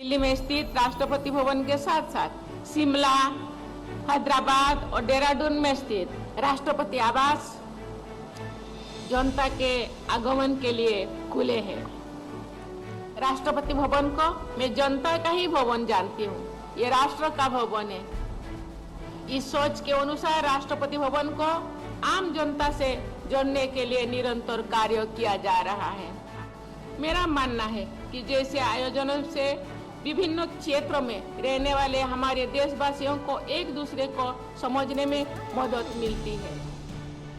दिल्ली में स्थित राष्ट्रपति भवन के साथ साथ शिमला, हैदराबाद और देहरादून में स्थित राष्ट्रपति आवास जनता के आगमन के लिए खुले हैं। राष्ट्रपति भवन को मैं जनता का ही भवन जानती हूँ, ये राष्ट्र का भवन है। इस सोच के अनुसार राष्ट्रपति भवन को आम जनता से जोड़ने के लिए निरंतर कार्य किया जा रहा है। मेरा मानना है कि जैसे आयोजनों से विभिन्न क्षेत्रों में रहने वाले हमारे देशवासियों को एक दूसरे को समझने में मदद मिलती है,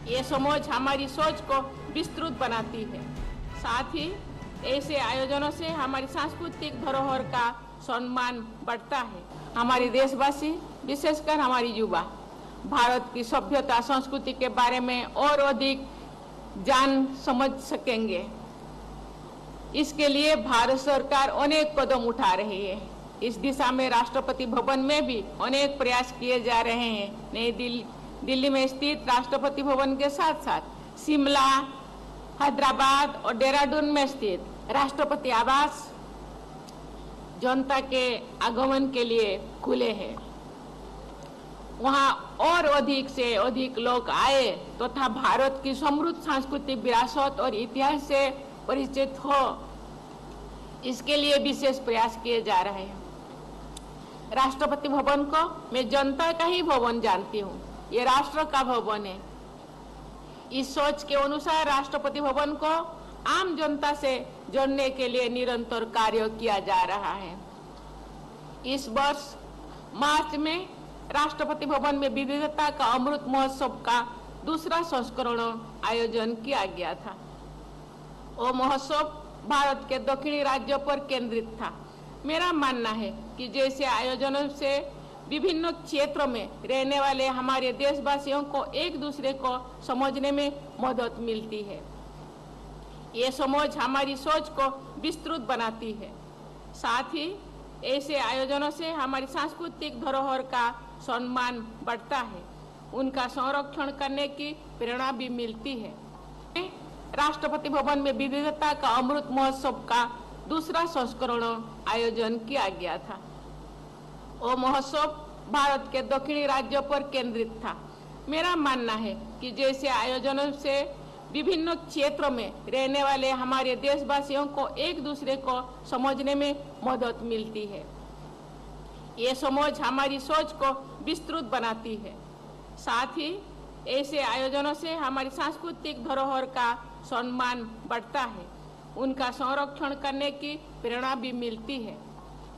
ये समझ हमारी सोच को विस्तृत बनाती है। साथ ही ऐसे आयोजनों से हमारी सांस्कृतिक धरोहर का सम्मान बढ़ता है। हमारे देशवासी, विशेषकर हमारी युवा, भारत की सभ्यता संस्कृति के बारे में और अधिक जान समझ सकेंगे। इसके लिए भारत सरकार अनेक कदम उठा रही है। इस दिशा में राष्ट्रपति भवन में भी अनेक प्रयास किए जा रहे हैं। नई दिल्ली में स्थित राष्ट्रपति भवन के साथ साथ शिमला, हैदराबाद और देहरादून में स्थित राष्ट्रपति आवास जनता के आगमन के लिए खुले हैं। वहां और अधिक से अधिक लोग आए तथा भारत की समृद्ध सांस्कृतिक विरासत और इतिहास से परिचित हो, इसके लिए विशेष प्रयास किए जा रहे हैं। राष्ट्रपति भवन को मैं जनता का ही भवन जानती हूँ, ये राष्ट्र का भवन है। इस सोच के अनुसार राष्ट्रपति भवन को आम जनता से जोड़ने के लिए निरंतर कार्य किया जा रहा है। इस वर्ष मार्च में राष्ट्रपति भवन में विविधता का अमृत महोत्सव का दूसरा संस्करण आयोजन किया गया था। वो महोत्सव भारत के दक्षिणी राज्यों पर केंद्रित था। मेरा मानना है कि जैसे आयोजनों से विभिन्न क्षेत्रों में रहने वाले हमारे देशवासियों को एक दूसरे को समझने में मदद मिलती है, ये समझ हमारी सोच को विस्तृत बनाती है। साथ ही ऐसे आयोजनों से हमारी सांस्कृतिक धरोहर का सम्मान बढ़ता है, उनका संरक्षण करने की प्रेरणा भी मिलती है। राष्ट्रपति भवन में विविधता का अमृत महोत्सव का दूसरा संस्करण आयोजन किया गया था। वो महोत्सव भारत के दक्षिणी राज्यों पर केंद्रित था। मेरा मानना है कि जैसे आयोजनों से विभिन्न क्षेत्रों में रहने वाले हमारे देशवासियों को एक दूसरे को समझने में मदद मिलती है, ये समझ हमारी सोच को विस्तृत बनाती है। साथ ही ऐसे आयोजनों से हमारी सांस्कृतिक धरोहर का सम्मान बढ़ता है, उनका संरक्षण करने की प्रेरणा भी मिलती है।